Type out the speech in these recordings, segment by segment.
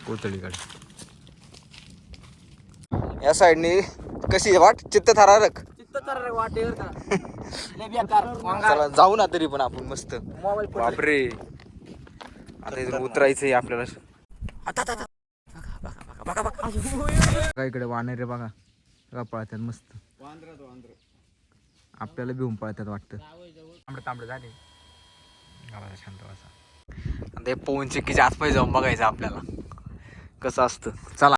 कोथळीकडे या साईडनी कशी वाट चित्तथरारक वाटेवर का चला जाऊ ना तरी पण आपण मस्त बापरे आता इथून उतरायचंय आपल्याला बघा इकडे वानरे बघा बघा पळतात मस्त आपल्याला भिवून पळतात वाटतं तांबडे तांबडे झाले गावाला शांत बसा आता हे पवन चक्कीच्या आतमध्ये जाऊन बघायचं आपल्याला कसं असतं चला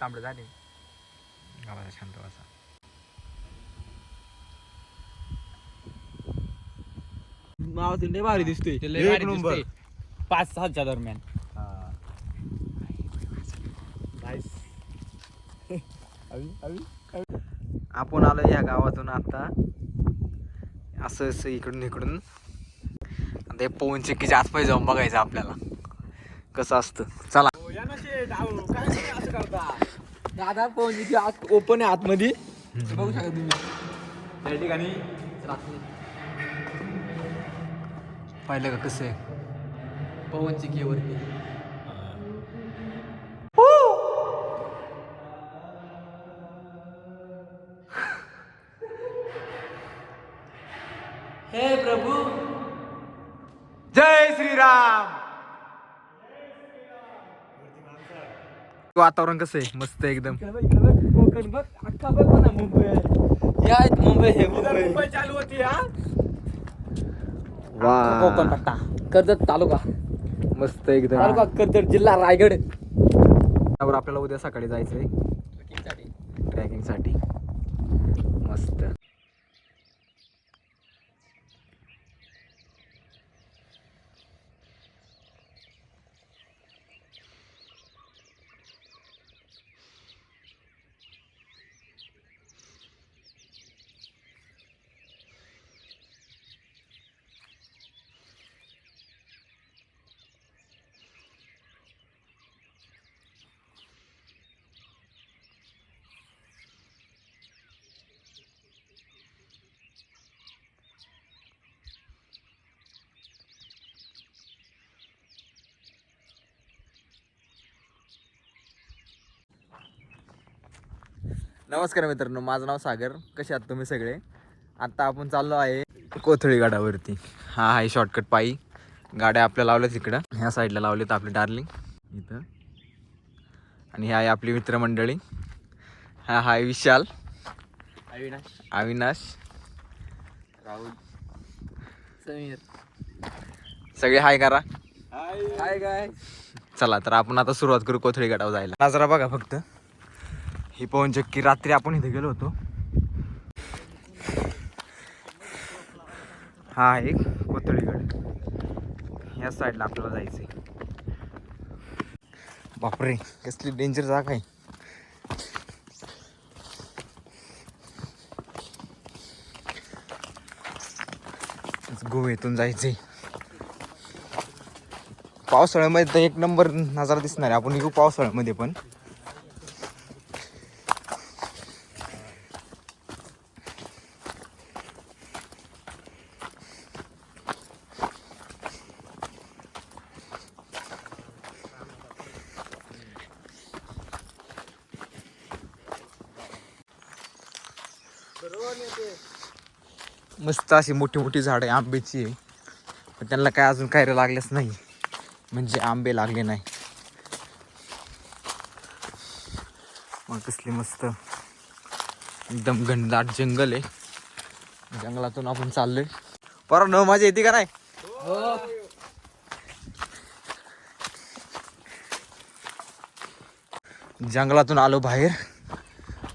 तांबडे झाले गावाला शांत बसा लय भारी दिसतोय एक नंबर 5-6च्या दरम्यान आपण आलो या गावातून आता असं असं इकडून इकडून आता हे पवन चक्कीच्या आतमध्ये जाऊन बघायचं आपल्याला कसं असतं चला दादा पवन आत ओपन आहे आतमध्ये बघू शकता तुम्ही त्या ठिकाणी पाहिलं का कसं आहे पवन चिकेवरती हे प्रभू जय श्रीराम वातावरण कसं आहे मस्त एकदम कोकण बघ अख्खा बघ ना मुंबई या मुंबई हे मुंबई चालू होती हा कोकण पट्टा कर्जत तालुका मस्त एकदम तालुका कर्जत जिल्हा रायगड आपल्याला उद्या सकाळी जायचंय ट्रॅकिंग साठी मस्त नमस्कार मित्रांनो, माझं नाव सागर. कसे आहात तुम्ही सगळे? आता आपण चाललो आहे कोथळी गडावरती. हा आहे शॉर्टकट पायी. गाड्या आपल्या लावल्यात इकडं, ह्या साईडला लावलेत आपले डार्लिंग इथं. आणि हे आहे आपली मित्रमंडळी. हा आहे विशाल, अविनाश, राहुल, समीर. सगळे हाय करा. हाय गाय. चला तर आपण आता सुरुवात करू कोथळी गडावर जायला. नजारा बघा फक्त. ही पवन चक्की रात्री आपण इथे गेलो होतो. हा एक कोथळीगड. ह्या साईडला आपल्याला जायचंय. बापरे कसली डेंजर जागा आहे. गोव्यातून जायचंय. पावसाळ्यामध्ये तर एक नंबर नजारा दिसणार आहे. आपण निघू पावसाळ्यामध्ये पण. मस्त अशी मोठी मोठी झाडं आहे आंब्याची आहे. पण त्यांना काय अजून काय लागलेच नाही, म्हणजे आंबे लागले नाही. मग कसली मस्त एकदम घनदाट जंगल आहे. जंगलातून आपण चाललोय. पर न मजा येते का नाही? जंगलातून आलो बाहेर.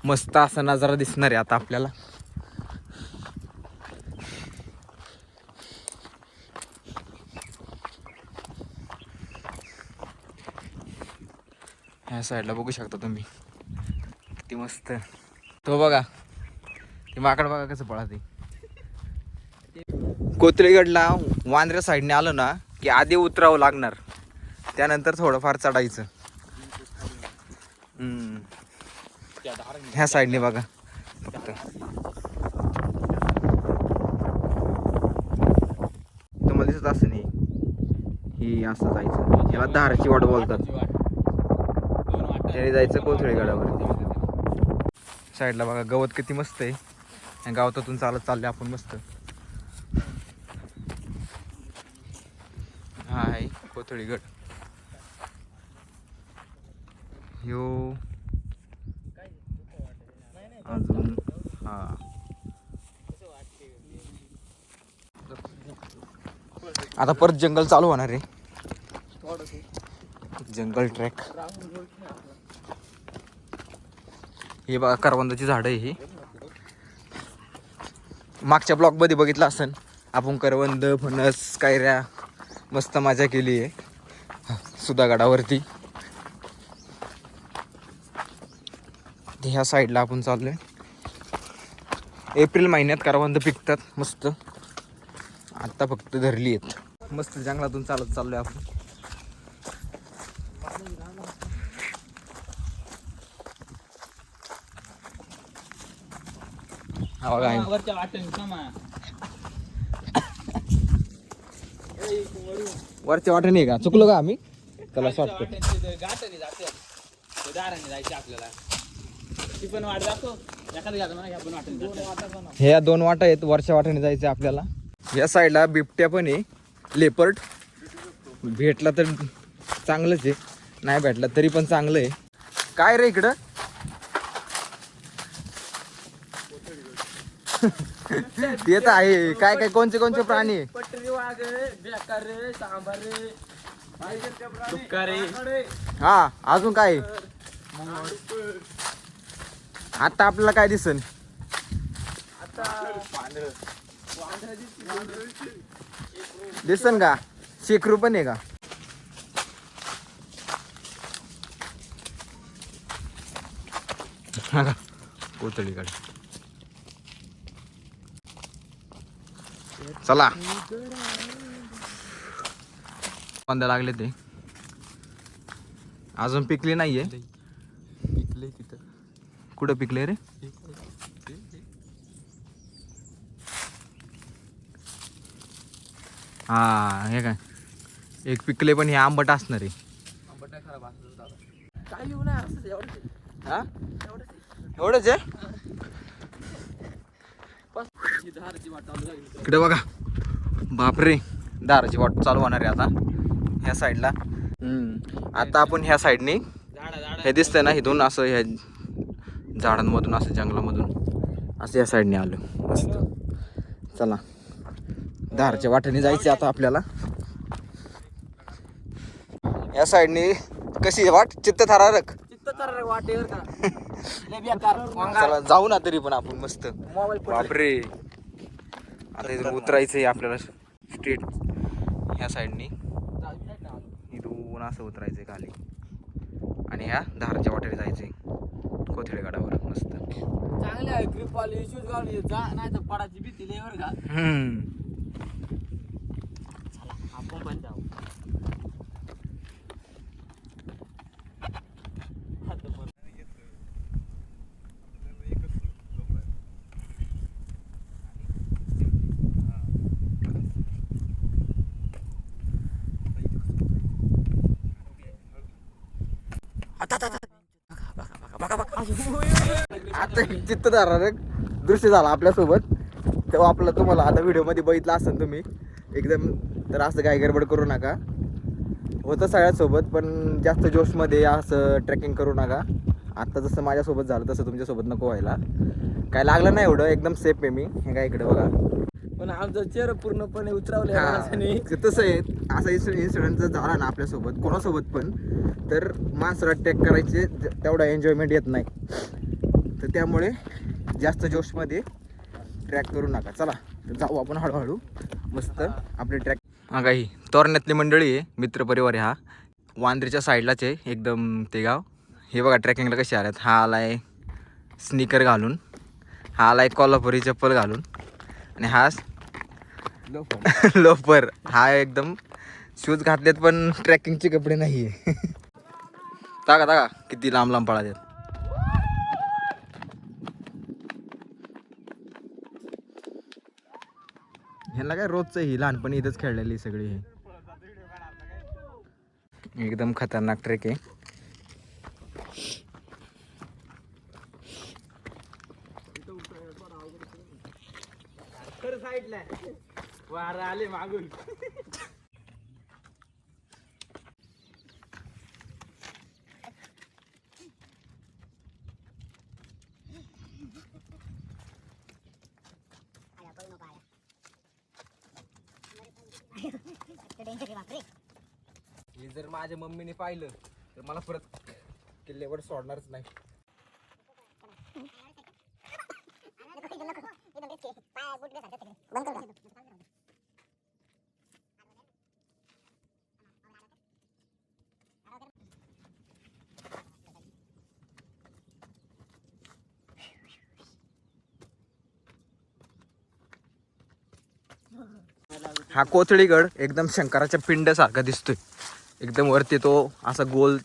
मस्त असा नजारा दिसणार आहे आता आपल्याला. ह्या साईडला बघू शकता तुम्ही किती मस्त. तो बघा ते माकड बघा कसं पळते. कोथळीगडला वांद्र्या साईडने आलो ना की आधी उतरावं लागणार, त्यानंतर थोडंफार चढायचं. ह्या साईडने बघा फक्त. तुम्हाला दिसत असं नाही, ही असं जायचं. याला धाराची वाट बोलतात. त्याने जायचं कोथळीगडावर. साईडला बघा गवत किती मस्त आहे. गावातून चालत चालले आपण मस्त. हा आहे कोथळीगड. ह्यो अजून हा आता परत जंगल चालू होणार आहे. जंगल ट्रॅक. हे बघा करवंदाची झाडं आहे. ही मागच्या ब्लॉक मध्ये बघितलं असेल आपण. करवंद फणस कायऱ्या मस्त मजा केली आहे सुधागडावरती. ह्या साईडला आपण चाललोय. एप्रिल महिन्यात करवंद पिकतात मस्त. आता फक्त धरली आहेत. मस्त जंगलातून चालत चाललोय आपण. वरच्या वाटेने का चुकलो का आम्ही? त्याला शॉर्टकट ह्या 2 वाटा आहेत. वरच्या वाटेने जायचं आपल्याला. या साईडला बिबट्या पण आहे, लेपर्ड. भेटला तर चांगलंच आहे, नाही भेटला तरी पण चांगलं आहे. काय रे इकडं? ते तर आहे. काय काय कोणते कोणते प्राणी आहे? पटरी वाघ, बेकार रे, सांबार रे, डुक्कर रे. हा अजून काय? आता आपल्याला काय दिसन? दिसन का? शेकरू पण आहे का? कोथळीगड. चला कांदा लागले ते अजून पिकले नाहीये. पिकले तिथं. कुठं पिकले रे? हा हे काय एक पिकले पण हे आंबट असणार आहे. काय लिहू ना असं एवढं. हा एवढंच आहे. इकडे बघा बापरे दाराची वाट चालू होणार आहे आता ह्या साईडला. आता आपण ह्या साईडने हे दिसतंय ना इथून असं ह्या झाडांमधून असं जंगलामधून असं या साईडने आलो मस्त. चला दाराच्या वाटेने जायचे आता आपल्याला. या साईडने कशी वाट? चित्तथरारक वाटेवर का चला जाऊ ना तरी पण आपण मस्त. बापरे आता इथून उतरायचंय आपल्याला स्ट्रेट ह्या साईडनी. असं उतरायचं खाली आणि ह्या धारच्या वाटेने जायचे कोथळे गडावर मस्त. चांगले आहे ग्रिप वाले इश्यूज गाडी जा नाही तर पडायची भीती लय बरं का. चला आपण पण जाऊ. आता चित्तधारक दृश्य झाला आपल्यासोबत तेव्हा आपलं तुम्हाला आता व्हिडिओमध्ये बघितलं असेल तुम्ही एकदम. तर असं काय गडबड करू नका. होतं सगळ्यासोबत पण जास्त जोशमध्ये असं ट्रेकिंग करू नका. आता जसं माझ्यासोबत झालं तसं तुमच्यासोबत नको व्हायला. काय लागलं नाही एवढं, एकदम सेफ आहे मी. हे काय इकडे बघा. पण आमचा चेहरा पूर्णपणे उतरवले तसं आहे. असा इन्सिडेंट जर झाला ना आपल्यासोबत कोणासोबत पण तर माणसाला ट्रेक करायचे तेवढा एन्जॉयमेंट येत नाही. तर त्यामुळे जास्त जोशमध्ये ट्रॅक करू नका. चला जाऊ आपण हळूहळू मस्त आपले ट्रॅक. हा काही तोरण्यातली मंडळी आहे, मित्रपरिवार आहे. हा वांद्रीच्या साईडलाच आहे एकदम ते गाव. हे बघा ट्रॅकिंगला कसे आल्यात. हा आलाय स्निकर घालून, हा आलाय कोल्हापुरी चप्पल घालून आणि हा लोफर. हा एकदम शूज घातलेत पण ट्रॅकिंगचे कपडे नाही आहे. ताका ताका किती लांब लांब पळा देत. ह्यांना काय रोजचं ही लहानपणी इथंच खेळलेली सगळी. हे एकदम खतरनाक ट्रेक आहे. साईडला वार आले मागून. हे जर माझ्या मम्मीने पाहिलं तर मला परत किल्ल्यावर सोडणारच नाही. हा कोथळीगड एकदम शंकराच्या पिंडासारखा दिसतोय. एकदम वरती तो असा गोल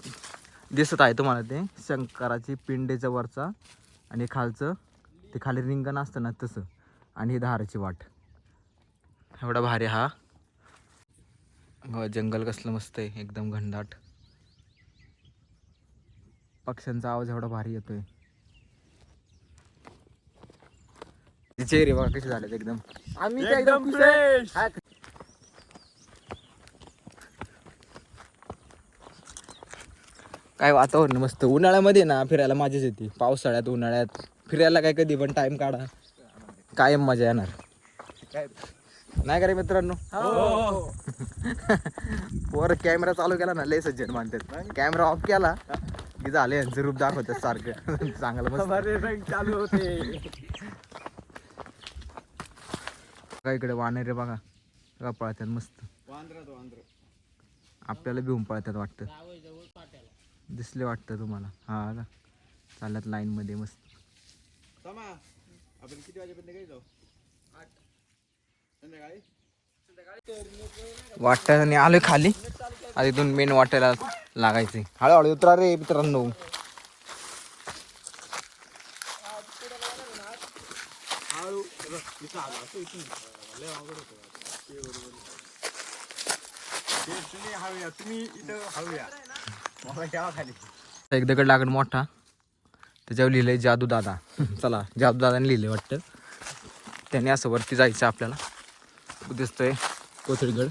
दिसत आहे तुम्हाला. ते शंकराची पिंडेचा वरचा आणि खालचं ते खाली रिंगण असतं ना तसं. आणि ही धाराची वाट. एवढा भारी हा जंगल कसलं मस्त आहे एकदम घनदाट. पक्ष्यांचा आवाज एवढा भारी येतोय. चेहरे बघा कसे झालेत एकदम. आम्ही तर एकदम फ्रेश. काय वातावरण मस्त. उन्हाळ्यामध्ये ना फिरायला मजाच येते. पावसाळ्यात उन्हाळ्यात फिरायला काय कधी पण टाइम काढा कायम मजा येणार. नाही का रे मित्रांनो. वर कॅमेरा चालू केला ना लय सज्जन मानतात. कॅमेरा ऑफ केला की झालं यांचं रूप दाखवतात सारखं. चांगलं मस्त चालू होते. काय इकडे वानरे बघा का पळतात मस्त. आपल्याला भिवून पळतात वाटतं. दिसले वाटतं तुम्हाला. हा का चालल्यात लाईन मध्ये मस्त. आपण किती वाजेपर्यंत काही जाऊ. 8 संध्याकाळी. वाटतं आणि आलोय खाली. आता इथून मेन वाटायला लागायचे. हळूहळू उतरा रे मित्रांनो. एक दगड लागण मोठा त्याच्यावर लिहिलंय जादू दादा. चला जादू दादाने लिहिलंय वाटतं. त्याने असं वरती जायचं आपल्याला. दिसतोय कोथळीगड.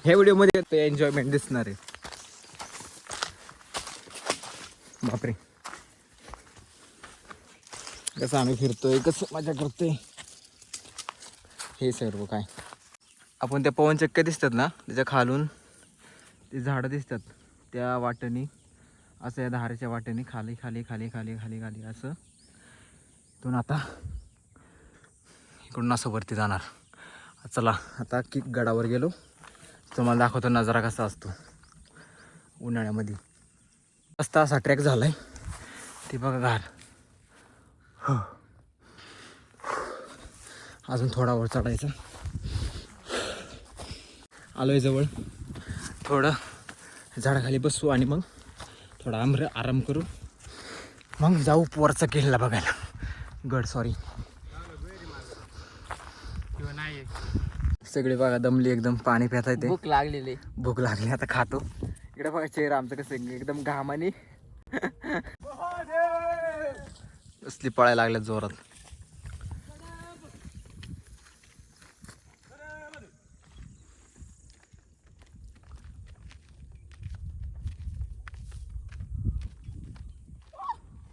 हे व्हिडिओ मध्ये एन्जॉयमेंट दिसणार आहे. बापरे कसं आम्ही फिरतोय कसं मजा करतोय. हे सर्व काय आपण त्या पवनचक्क्या दिसतात ना त्याच्या खालून ते झाडं दिसतात त्या वाटेने असं या धारेच्या वाटेने खाली खाली खाली खाली खाली खाली असं इथून आता इकडून असं वरती जाणार. चला आता किक गडावर गेलो तुम्हाला दाखवतो नजारा कसा असतो उन्हाळ्यामध्ये. रस्ता असा ट्रॅक झालाय ते बघा घार. अजून थोडा वर चढायचा. आलोय जवळ. थोडं झाडाखाली बसू आणि मग थोडा आराम करू मग जाऊ वरचा किल्ला बघायला. गड सॉरी. सगळे बघा दमली एकदम. पाणी पिता येते. भूक लागलेली. भूक लागली आता खातो. इकडे बघा चेहरा आमचं कसं एकदम घामाने असली पळायला लागल्यात जोरात.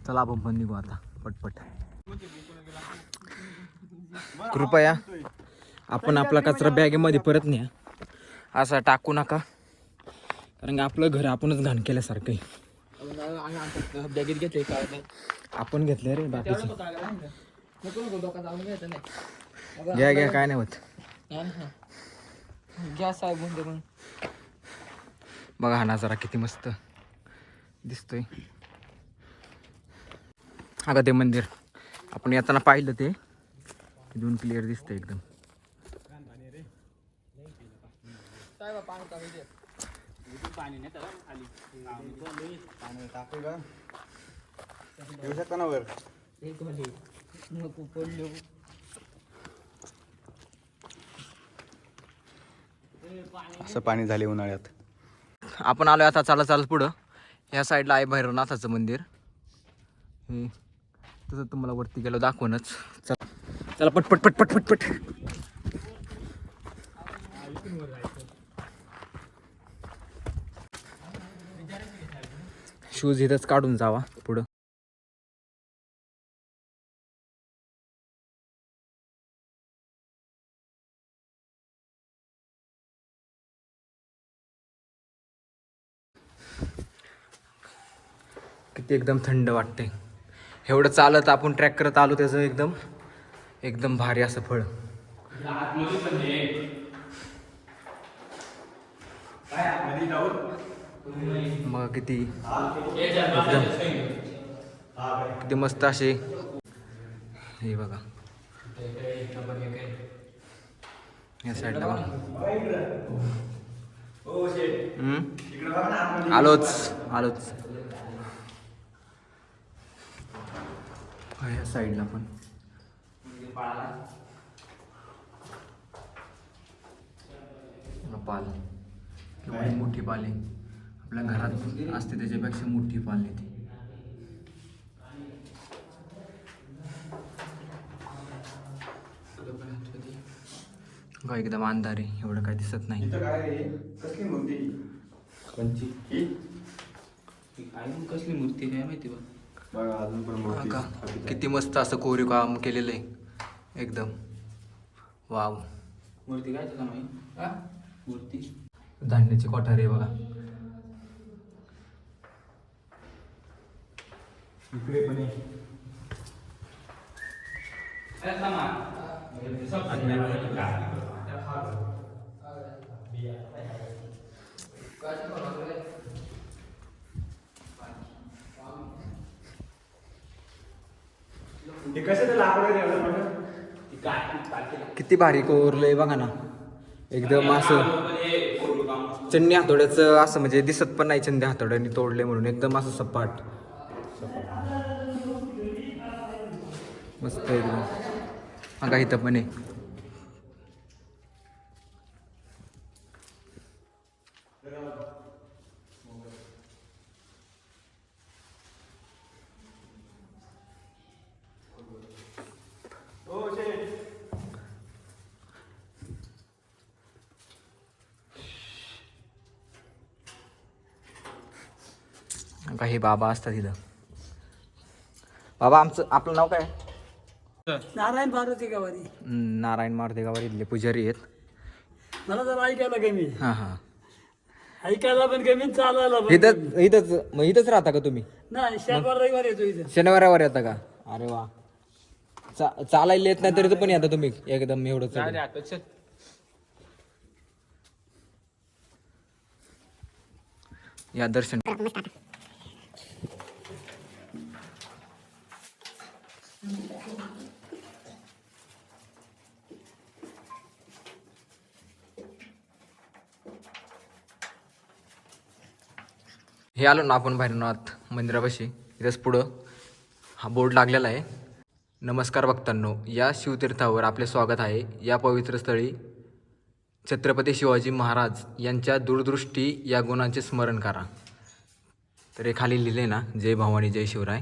चला आपण पण निघू आता पटपट. कृपया आपण आपला कचरा बॅगेमध्ये परत न्या. असा टाकू नका कारण की आपलं घर आपणच घाण केल्यासारखं आहे. बॅगेत घेतले काय आपण घेतलं रे बाकीचे. नाही. घ्या घ्या काय नाही होत. गॅस आहे बंद पण. बघा हा नजारा किती मस्त दिसतोय. अगं ते मंदिर आपण येताना पाहिलं ते इथून क्लिअर दिसतंय एकदम. येऊ शकता ना वर. असं पाणी झाले उन्हाळ्यात. आपण आलोय आता चालत चालत पुढं. ह्या साईडला आहे भैरवनाथाचं मंदिर. हे तसं तुम्हाला वरती गेलो दाखवूनच. चला चला पटपट पटपट पटपट. शूज इथंच काढून जावा पुढं. किती एकदम थंड वाटते. एवढं चालत आपण ट्रॅक करत आलो त्याचं एकदम एकदम भारी असं फळ. मग किती एकदम किती मस्त असे. हे बघा या साईडला बघा. आलोच आलोच. या साईडला पण पाल किंवा मोठी पाले आपल्या घरात असते त्याच्यापेक्षा मोठी पाल येते. का एकदम अंधार आहे एवढं काही दिसत नाही. कसली मूर्ती कसली मूर्ती काय माहिती बा. बघा अजून पण मूर्ती. का किती मस्त असं कोरीव काम केलेलं आहे एकदम. वाव. मूर्ती काय तुला माहिती. मूर्ती धान्याची कोठारी आहे बघा. इकडे पण आहे. किती भारी कोरलंय बघा ना. एकदम असं चन्नी हातोड्याचं असं म्हणजे दिसत पण नाही चंदी हातोड्याने तोडले म्हणून. एकदम असं सपाट मस्त एकदम. बघा इथं पण आहे. काही बाबा असतात इथं. बाबा आमचं आपलं नाव काय. नारायण मारुती गावारी. नारायण मारुती गावावर इथले पुजारी आहेत. मला जर ऐकायला काय मी. हां हां. ऐकायला पण कमी चालायला पण इथंच इथंच मग इथंच राहता का तुम्ही नाही शनिवार रविवार येतो इथे शनिवारावर येता का अरे वा चालायला येत नाही तरी तर पण येता तुम्ही एकदम एवढं चढून. या दर्शन हे आलो ना आपण भैरवनाथ मंदिरापाशी इथंच पुढं हा बोर्ड लागलेला आहे. नमस्कार भक्तांनो, या शिवतीर्थावर आपले स्वागत आहे. या पवित्र स्थळी छत्रपती शिवाजी महाराज यांच्या दूरदृष्टी या गुणांचे स्मरण करा. तर हे खाली लिहिले ना, जय भवानी जय शिवराय,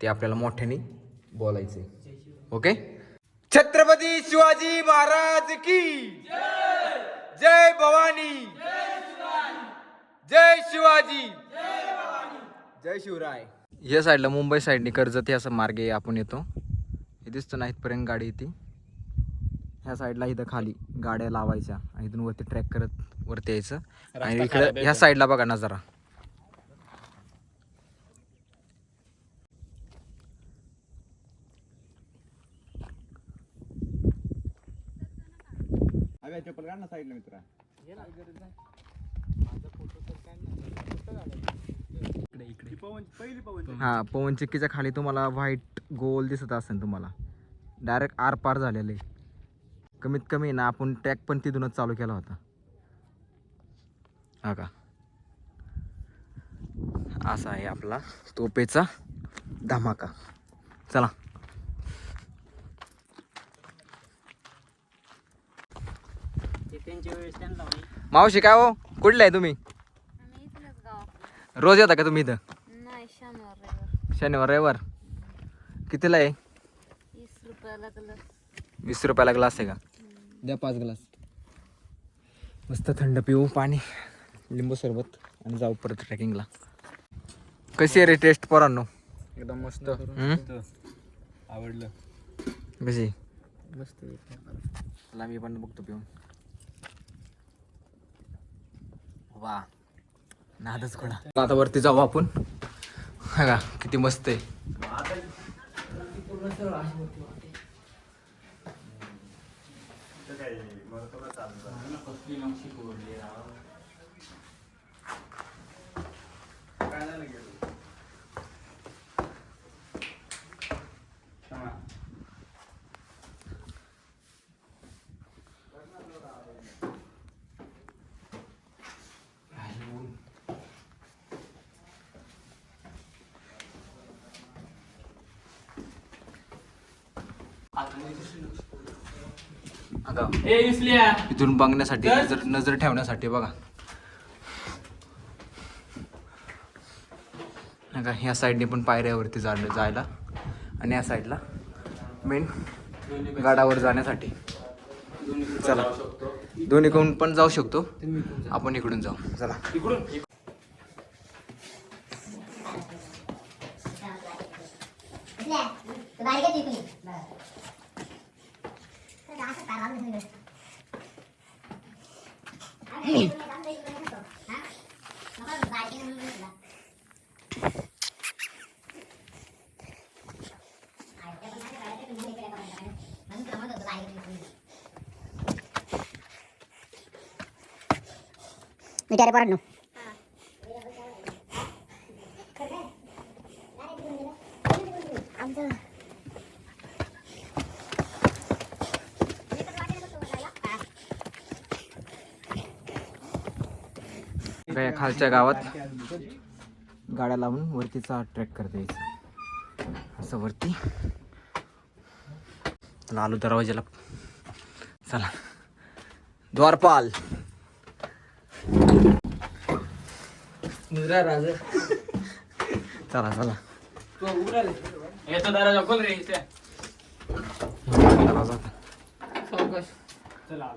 ते आपल्याला मोठ्याने बोलायचे. ओके. छत्रपती शिवाजी महाराज की जय भवानी जय शिवाजी जय शिवराय. या साईडला मुंबई साईडने कर्जत या असं मार्गे आपण येतो. हे दिसतं ना इथपर्यंत गाडी येते. ह्या साईडला इथं खाली गाड्या लावायच्या आणि इथून वरती ट्रॅक करत वरती यायचं. आणि इकडे ह्या साईडला बघा नजारा. चप्पल काढ ना साईडला मित्रा. हा पवन चक्कीच्या खाली तुम्हाला व्हाईट गोल दिसत असेल तुम्हाला. डायरेक्ट आर पार झालेलं आहे. कमीत कमी ना आपण ट्रॅक पण तिथूनच चालू केला होता. हा का असा आहे आपला तोपेचा धमाका. चला मावशी काय हो कुठले आहे तुम्ही? रोज येता का तुम्ही इथं? नाही शनिवार शनिवार रविवार. कितीला आहे? 20 रुपयाला ग्लास. 20 रुपयाला ग्लास आहे का? द्या 5 ग्लास. मस्त थंड पिऊ पाणी, लिंबू सरबत आणि जाऊ परत ट्रेकिंगला. कशी आहे रे टेस्ट पोरांनो? एकदम मस्त. आवडलं. कशी? मस्त. चला मी पण बघतो पिऊन. वा नादच कोणा. आता वरती जाऊ आपण. हा का किती मस्त आहे. इथून बघण्यासाठी नजर ठेवण्यासाठी बघा. का ह्या साईडने पण पायऱ्यावरती जायला आणि या साईडला मेन गडावर जाण्यासाठी. चला दोन्हीकडून पण जाऊ शकतो आपण. इकडून जाऊ. चला विचारे परत या खालच्या गावात गाड्या लावून वरतीचा ट्रॅक करता यायचं असं वरती. चला आलो दरवाजाला. चला द्वारपाल चला चला येतो दरवाजा खोल रे. दरवाजा. चला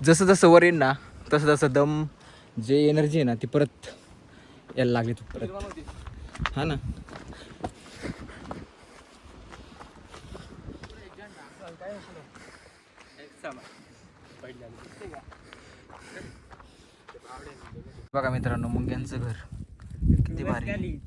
जसं जसं वर येईल ना तसं तसं दम जे एनर्जी आहे ना ती परत यायला लागली. परत हा ना. बघा मित्रांनो मुंग्यांचं घर किती भारी.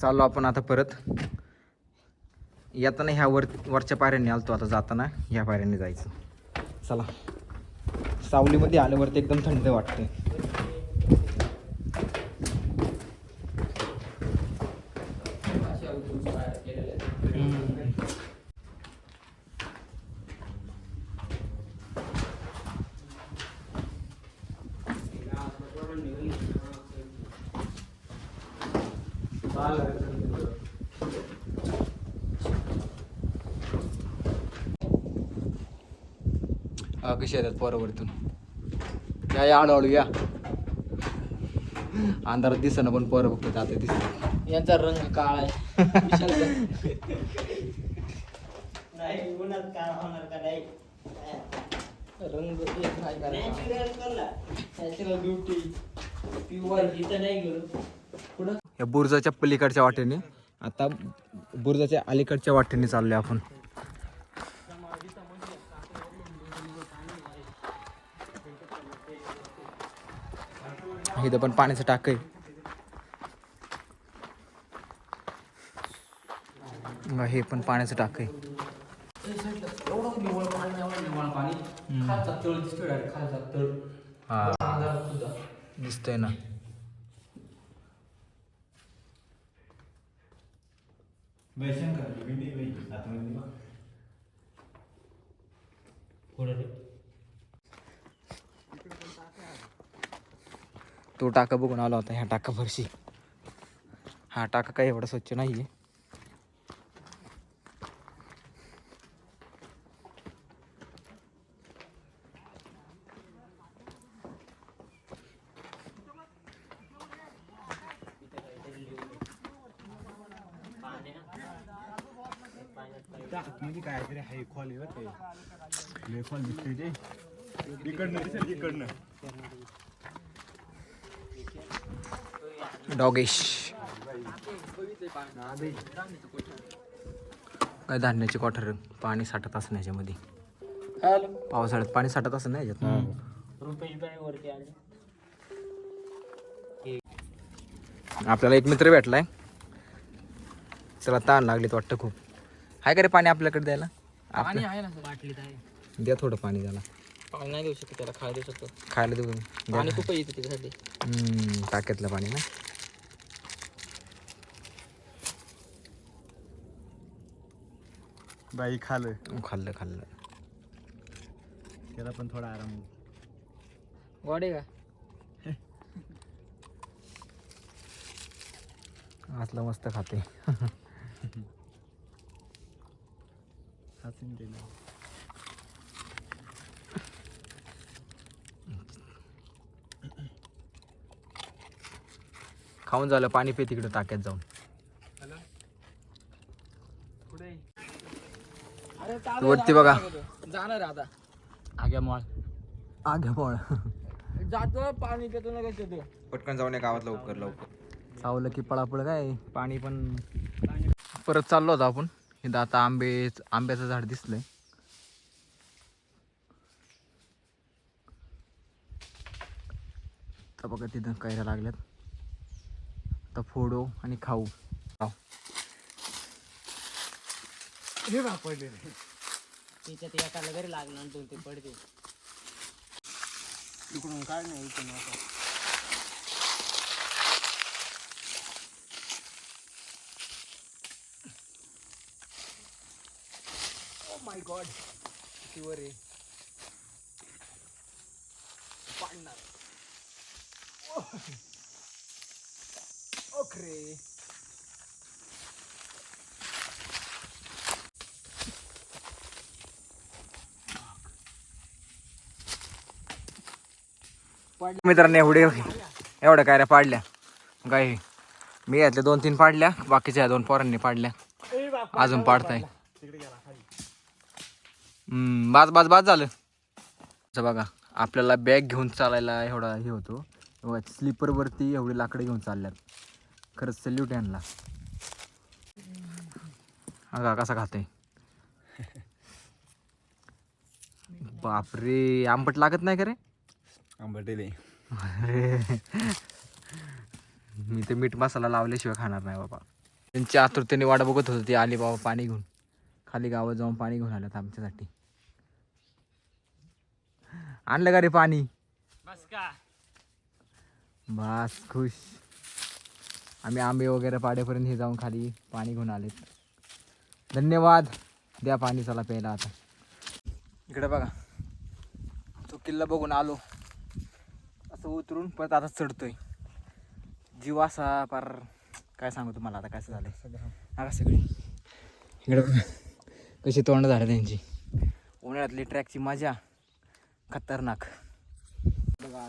चाललो आपण आता परत. येताना ह्या वरच्या पायऱ्यांनी आलतो, आता जाताना ह्या पायऱ्यांनी जायचं. चला. सावलीमध्ये आल्यावरती एकदम थंड वाटते. कशी येतात पोरावरतून. या हळूहळू या. अंधारात दिसणं पण पोरं बघतात आता दिसत. यांचा रंग काळा आहे. रंग एक नाही नॅचरल ब्युटी प्युअर इथं नाही गेलो पुढं. या बुर्जाच्या पलीकडच्या वाटेने, आता बुर्जाच्या अलीकडच्या वाटेने चाललोय आपण. इथं पण पाण्याचं टाक आहे. हे पण पाण्याचं टाक आहे. दिसतंय ना. तो टाका बघून आला होता. ह्या टाका फरशी. हा टाका काही एवढा स्वच्छ नाहीये. म्हणजे काहीतरी हाय खोली होते. लय खोल दिसते ते. इकडनं दिसेल इकडनं. डॉगेश काय धान्याची कोठार. पाणी साठत असं ह्याच्यामध्ये. पावसाळ्यात पाणी साठत असं नाही ह्याच्यात. आपल्याला एक मित्र भेटलाय. त्याला ताण लागलीत वाटतं खूप. हाय का रे पाणी आपल्याकडे द्यायला? पाणी आहे ना बाटलीत आहे. द्या थोडं पाणी त्याला. पाणी नाही देऊ शकत त्याला, खायला देऊ शकतो. खायला देऊ. पाणी खूप येतं त्याच्यासाठी. टाक्यातलं पाणी ना. बाई खाल्लं खाल्लं. त्याला पण थोडा आराम. गोडे का असलं मस्त खाते. हसून गेलं. खाऊन झालं पाणी पे तिकडे टाक्यात जाऊन. वरती बघा जाणार आता आग्या मॉळ जातो पाणी पितो ना कसं. पटकन जाऊन गावात लवकर सावलं की पळापळ काय पाणी पण. परत चाललो होतो आपण. इथं आता आंब्याचं झाड दिसलंय. तर बघा तिथं कैऱ्या लागल्यात. तर फोडो आणि खाऊ. हे ना पडले तिच्यात एकाला घरी लागलं आणि दोन ते पडते. इकडून काय नाही इकडून आता. माय गॉड कितीवर आहे पाडणार. ओके मित्रांनो एवढ्या काय रे पाडल्या काय. मी यातल्या 2-3 पाडल्या, बाकीच्या 2 पोरांनी पाडल्या, अजून पाडताय. बाज झालं. बघा आपल्याला बॅग घेऊन चालायला एवढा हे होतो. स्लीपरवरती एवढी लाकडं घेऊन चालल्यात. खरंच सल्यूट यांना. हा कसा खाते बापरे. आंबट लागत नाही का रे? आंबटेले अरे मी ते मीठ मसाला लावल्याशिवाय खाणार नाही बाबा. त्यांची आतुरतेने वाट बघत होती. ती आली बाबा पाणी घेऊन. खाली गावात जाऊन पाणी घेऊन आलं आमच्यासाठी. आणलं का रे पाणी? बस का बस खुश. आम्ही आंबे वगैरे पाड्यापर्यंत हे जाऊन खाली पाणी घेऊन आले. धन्यवाद. द्या पाणी चला प्यायला. आता इकडे बघा तो किल्ला बघून आलो. असं उतरून परत आता चढतोय. जीव असा पार काय सांगू तुम्हाला आता कसं झालंय. आता सगळी इकडे बघा कशी तोंड झालं त्यांची. उन्हाळ्यातली ट्रॅकची मजा खतरनाक. बघा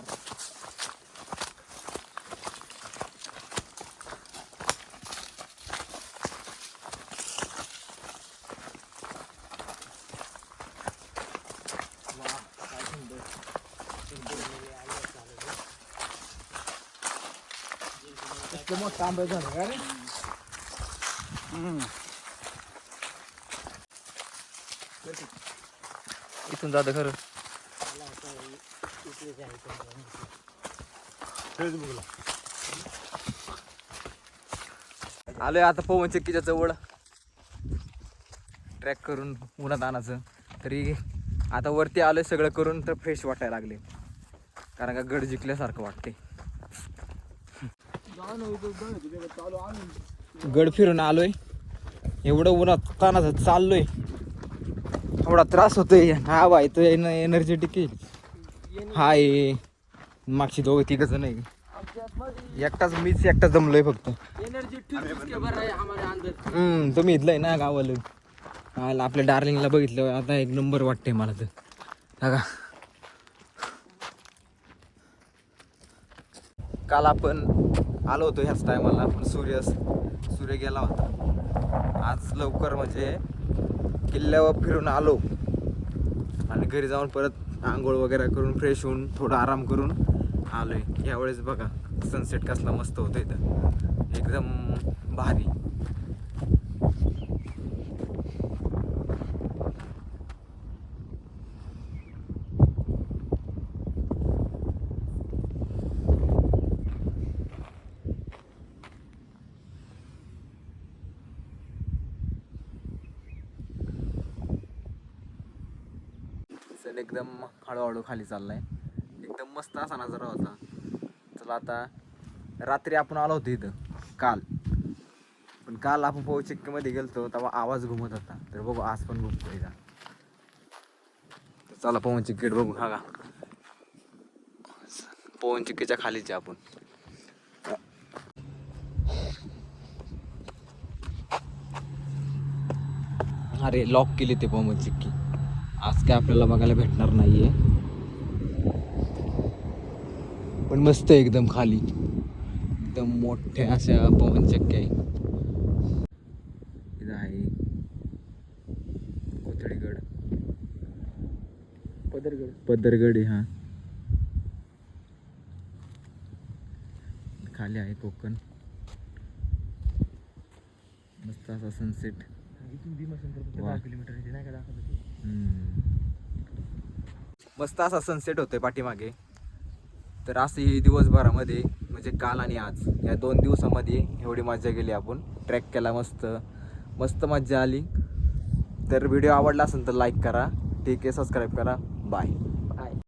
मोठा आंबा झाला का रे? इथून जातं खरं. फेसबुकला आलोय आता पवन चक्कीच्या जवळ. ट्रॅक करून उन्हात आणायचं. तरी आता वरती आलोय सगळं करून तर फ्रेश वाटायला लागले. कारण का गड जिंकल्यासारखं वाटते. गड फिरून आलोय. एवढं उन्हात तानाचं चाललोय. एवढा त्रास होतोय. हा बाय तो एनर्जेटिक हाय. मागची 2-3 जण आहे. मीच एकटाच जमलोय फक्त. तुम्ही इथलंय ना गावाला. आपल्या डार्लिंगला बघितलं आता 1 नंबर वाटते मला तर. बघा काल आपण आलो होतो ह्याच टायमाला पण सूर्य गेला होता. आज लवकर म्हणजे किल्ल्यावर फिरून आलो आणि घरी जाऊन परत आंघोळ वगैरे करून फ्रेश होऊन थोडा आराम करून आलोय. यावेळेस बघा सनसेट कसला मस्त होतं इथं. एकदम भारी. एकदम हळूहळू खाली चाललाय. एकदम मस्त असा नजारा होता. चला आता रात्री आपण आलो होतो इथं काल. पण काल आपण पवन चक्कीमध्ये गेलतो तेव्हा आवाज घुमत होता. तर बघू आज पण घुमतोय का. चला पवन चक्की बघू. हा का पवन चक्कीच्या खालीच आपण. अरे लॉक केली ते पवन चक्की. आज काय आपल्याला बघायला भेटणार नाहीये. पण मस्त आहे एकदम खाली. एकदम मोठ्या अशा पवन चक्क्या आहे. इथं आहे कोथळीगड. पदरगड आहे हा. खाली आहे कोकण. मस्त असा सनसेट. मस्त असा सनसेट होतोय पाठीमागे. तर असे दिवसभरामध्ये म्हणजे काल आणि आज या 2 दिवसामध्ये एवढी मजा गेली. आपण ट्रॅक केला. मस्त मस्त मजा आली. तर व्हिडिओ आवडला असेल तर लाईक करा, ठीक आहे, सबस्क्राईब करा, बाय.